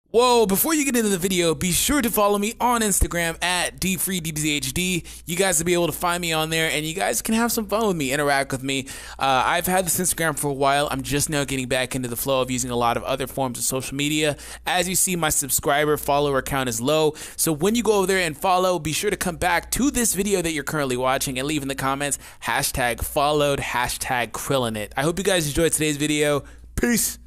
Whoa, before you get into the video, be sure to follow me on Instagram at dfreedbzhd. You guys will be able to find me on there, and you guys can have some fun with me, interact with me. I've had this Instagram for a while. I'm just now getting back into the flow of using a lot of other forms of social media. As you see, my follower count is low. So when you go over there and follow, be sure to come back to this video that you're currently watching and leave in the comments, #followed, #KrillinIt. I hope you guys enjoyed today's video. Peace.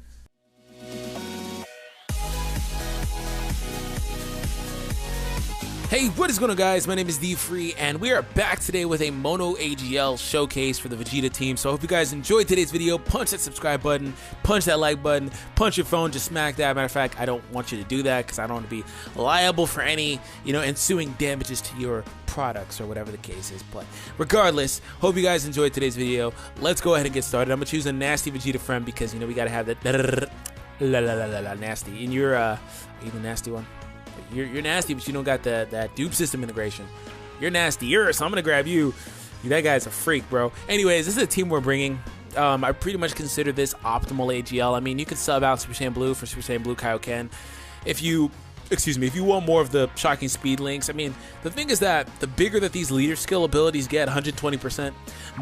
Hey, what is going on, guys? My name is D-Free, and we are back today with a Mono AGL showcase for the Vegeta team. So I hope you guys enjoyed today's video. Punch that subscribe button, punch that like button, punch your phone, just smack that. Matter of fact, I don't want you to do that because I don't want to be liable for any, ensuing damages to your products or whatever the case is. But regardless, hope you guys enjoyed today's video. Let's go ahead and get started. I'm going to choose a nasty Vegeta friend because, we got to have that nasty. And you're, are you the nasty one? You're nasty, but you don't got that dupe system integration. You're nastier, so I'm gonna grab you. That guy's a freak, bro. Anyways, this is a team we're bringing. I pretty much consider this optimal AGL. I mean, you could sub out Super Saiyan Blue for Super Saiyan Blue Kaioken. If you want more of the shocking speed links. I mean, the thing is that the bigger that these leader skill abilities get, 120%,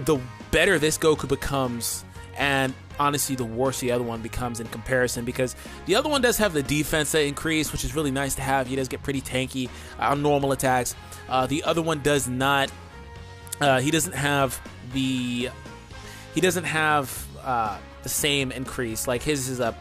the better this Goku becomes. And honestly, the worse the other one becomes in comparison, because the other one does have the defense that increase, which is really nice to have. He does get pretty tanky on normal attacks. The other one does not. He doesn't have the same increase. Like, his is a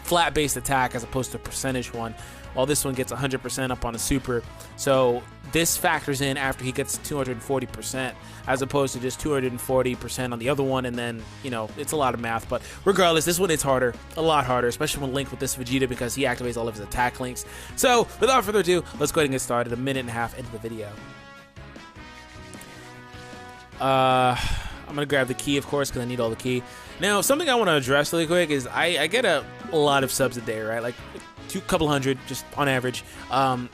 flat-based attack as opposed to a percentage one, while this one gets 100% up on a super. So this factors in after he gets 240%, as opposed to just 240% on the other one, and then, it's a lot of math. But regardless, this one is harder, a lot harder, especially when linked with this Vegeta, because he activates all of his attack links. So without further ado, let's go ahead and get started. A minute and a half into the video. I'm going to grab the key, of course, because I need all the key. Now, something I want to address really quick is I get a lot of subs a day, right? Like, couple hundred, just on average.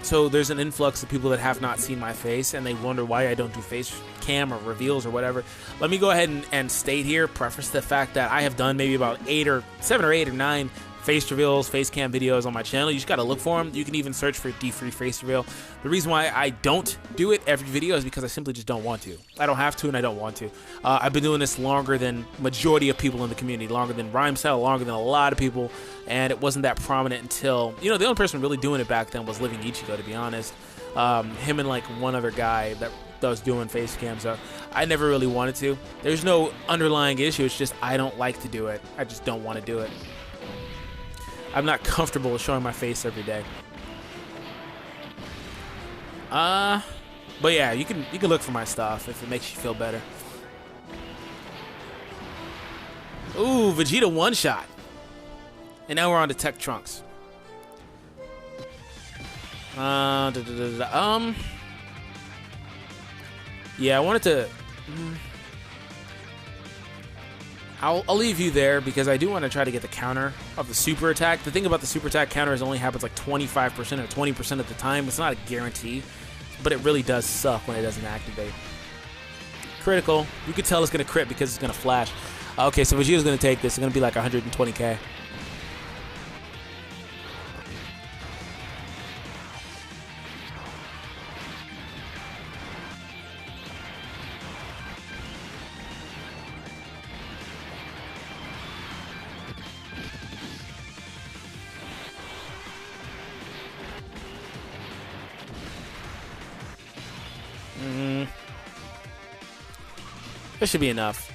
So there's an influx of people that have not seen my face, and they wonder why I don't do face cam or reveals or whatever. Let me go ahead and state here, preface the fact that I have done maybe about 7 or 8 or 9 face reveals, face cam videos on my channel. You just gotta look for them. You can even search for D-Free face reveal. The reason why I don't do it every video is because I simply just don't want to. I don't have to, and I don't want to. I've been doing this longer than majority of people in the community, longer than Rhymestyle, longer than a lot of people, and it wasn't that prominent until, the only person really doing it back then was Living Ichigo, to be honest. Him and like one other guy that was doing face cams. I never really wanted to. There's no underlying issue. It's just I don't like to do it. I just don't want to do it. I'm not comfortable with showing my face every day. But yeah, you can look for my stuff if it makes you feel better. Ooh, Vegeta one shot. And now we're on to Tech Trunks. Yeah, I wanted to. I'll leave you there because I do want to try to get the counter of the super attack. The thing about the super attack counter is it only happens like 25% or 20% of the time. It's not a guarantee, but it really does suck when it doesn't activate. Critical. You could tell it's going to crit because it's going to flash. Okay, so Vegeta's going to take this. It's going to be like 120k. This should be enough.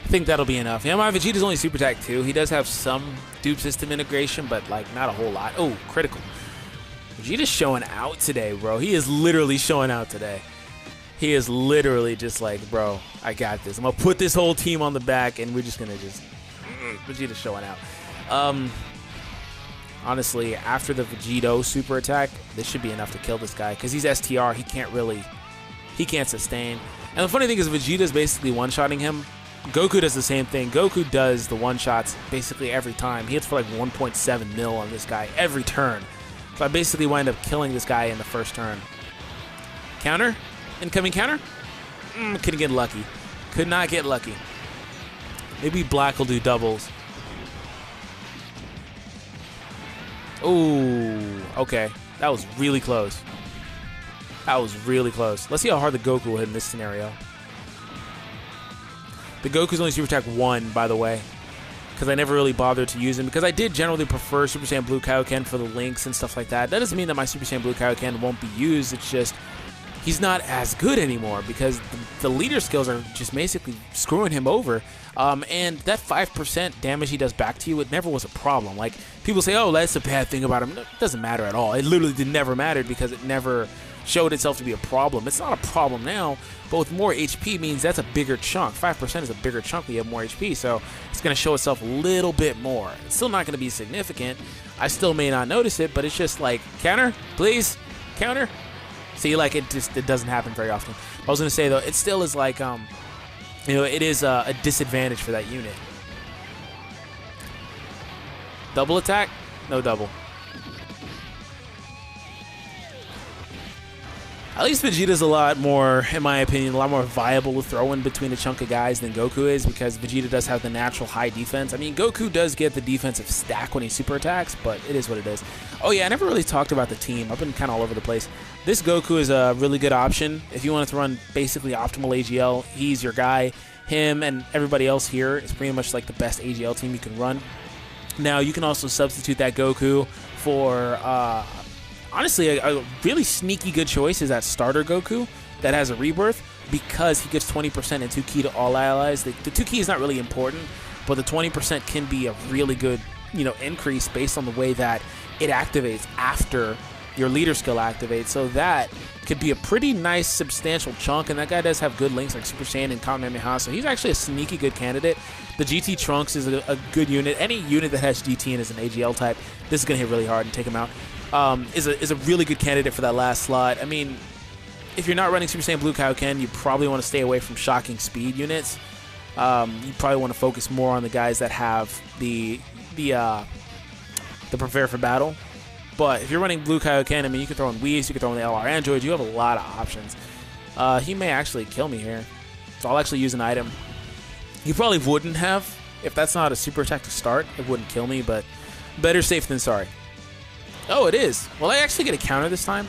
I think that'll be enough. Yeah, my Vegeta's only super attack 2. He does have some dupe system integration, but like not a whole lot. Oh, critical. Vegeta's showing out today, bro. He is literally showing out today. He is literally just like, bro, I got this. I'm gonna put this whole team on the back, and we're just gonna Vegeta's showing out. Honestly, after the Vegito super attack, this should be enough to kill this guy, because he's STR. He can't sustain. And the funny thing is, Vegeta's basically one-shotting him. Goku does the same thing. Goku does the one-shots basically every time. He hits for like 1.7 mil on this guy every turn. So I basically wind up killing this guy in the first turn. Counter? Incoming counter. Couldn't get lucky. Could not get lucky. Maybe black will do doubles. Ooh, okay. That was really close. That was really close. Let's see how hard the Goku will hit in this scenario. The Goku's only Super Attack 1, by the way, because I never really bothered to use him, because I did generally prefer Super Saiyan Blue Kaioken for the links and stuff like that. That doesn't mean that my Super Saiyan Blue Kaioken won't be used. It's just he's not as good anymore because the leader skills are just basically screwing him over. And that 5% damage he does back to you, it never was a problem. Like, people say, oh, that's a bad thing about him. No, it doesn't matter at all. It literally never mattered because it never showed itself to be a problem. It's not a problem now, but with more HP means that's a bigger chunk. 5% is a bigger chunk when you have more HP, so it's going to show itself a little bit more. It's still not going to be significant. I still may not notice it, but it's just like, counter, please, counter. See, like, it doesn't happen very often. I was going to say, though, it still is like, you know, it is a disadvantage for that unit. Double attack? No double. At least Vegeta's a lot more, in my opinion, a lot more viable to throw in between a chunk of guys than Goku is, because Vegeta does have the natural high defense. I mean, Goku does get the defensive stack when he super attacks, but it is what it is. Oh yeah, I never really talked about the team. I've been kind of all over the place. This Goku is a really good option. If you want to run basically optimal AGL, he's your guy. Him and everybody else here is pretty much like the best AGL team you can run. Now, you can also substitute that Goku for... honestly, a really sneaky good choice is that starter Goku that has a rebirth, because he gives 20% and 2 ki to all allies. The 2 ki is not really important, but the 20% can be a really good, you know, increase based on the way that it activates after your leader skill activates. So that could be a pretty nice substantial chunk, and that guy does have good links like Super Saiyan and Kamehameha, so he's actually a sneaky good candidate. The GT Trunks is a good unit. Any unit that has GT and is an AGL type, this is going to hit really hard and take him out. Is a really good candidate for that last slot. I mean, if you're not running Super Saiyan Blue Kaioken, you probably want to stay away from shocking speed units. You probably want to focus more on the guys that have the prepare for battle. But if you're running Blue Kaioken, I mean, you can throw in Whis, you can throw in the LR Android. You have a lot of options. He may actually kill me here, so I'll actually use an item. You probably wouldn't have. If that's not a super attack to start, it wouldn't kill me, but better safe than sorry. Oh, it is. Will I actually get a counter this time?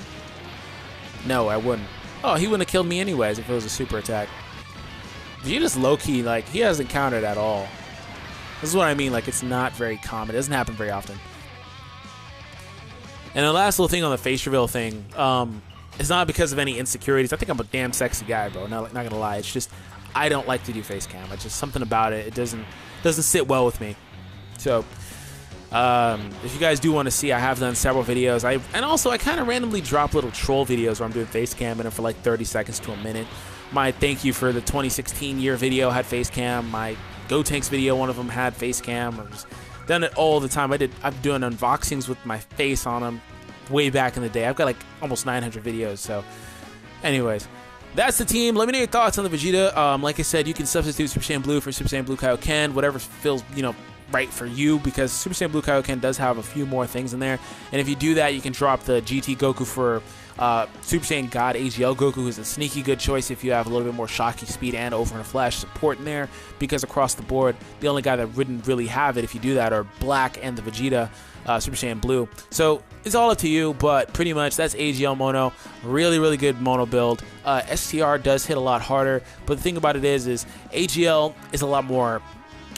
No, I wouldn't. Oh, he wouldn't have killed me anyways if it was a super attack. Vegeta's low-key, like, he hasn't countered at all. This is what I mean, like, it's not very common. It doesn't happen very often. And the last little thing on the face reveal thing, it's not because of any insecurities. I think I'm a damn sexy guy, bro. Not gonna lie. It's just, I don't like to do face cam. It's just something about it. It doesn't sit well with me. So... if you guys do want to see, I have done several videos. And also I kind of randomly drop little troll videos where I'm doing face cam in it for like 30 seconds to a minute. My thank you for the 2016 year video had face cam. My Go Tanks video, one of them had face cam. I've just done it all the time. I'm doing unboxings with my face on them way back in the day. I've got like almost 900 videos. So anyways, that's the team. Let me know your thoughts on the Vegeta. Like I said, you can substitute Super Saiyan Blue for Super Saiyan Blue Kaioken, whatever feels, you know, right for you, because Super Saiyan Blue Kaioken does have a few more things in there. And if you do that, you can drop the GT Goku for Super Saiyan God AGL Goku, who's a sneaky good choice if you have a little bit more shocking speed and over and flash support in there, because across the board, the only guy that wouldn't really have it if you do that are Black and the Vegeta Super Saiyan Blue. So it's all up to you, but pretty much that's AGL Mono. Really, really good Mono build. STR does hit a lot harder, but the thing about it is AGL is a lot more...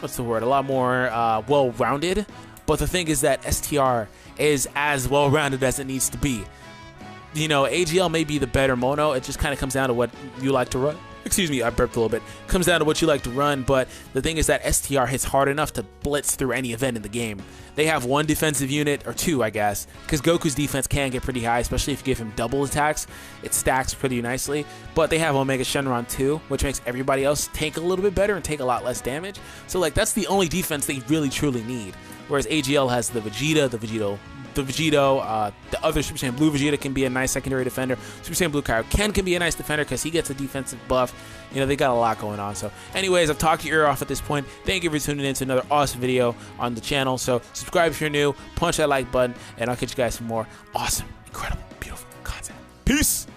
what's the word? A lot more well-rounded, but the thing is that STR is as well-rounded as it needs to be. You know, AGL may be the better mono. It just kind of comes down to what you like to run. Excuse me, I burped a little bit. Comes down to what you like to run, but the thing is that STR hits hard enough to blitz through any event in the game. They have one defensive unit, or two, I guess, because Goku's defense can get pretty high, especially if you give him double attacks. It stacks pretty nicely, but they have Omega Shenron too, which makes everybody else tank a little bit better and take a lot less damage. So, like, that's the only defense they really, truly need. Whereas AGL has the Vegeta, the other Super Saiyan Blue Vegeta can be a nice secondary defender. Super Saiyan Blue Kaioken can be a nice defender because he gets a defensive buff. You know, they got a lot going on. So anyways, I've talked your ear off at this point. Thank you for tuning in to another awesome video on the channel. So subscribe if you're new, punch that like button, and I'll catch you guys for more awesome, incredible, beautiful content. Peace!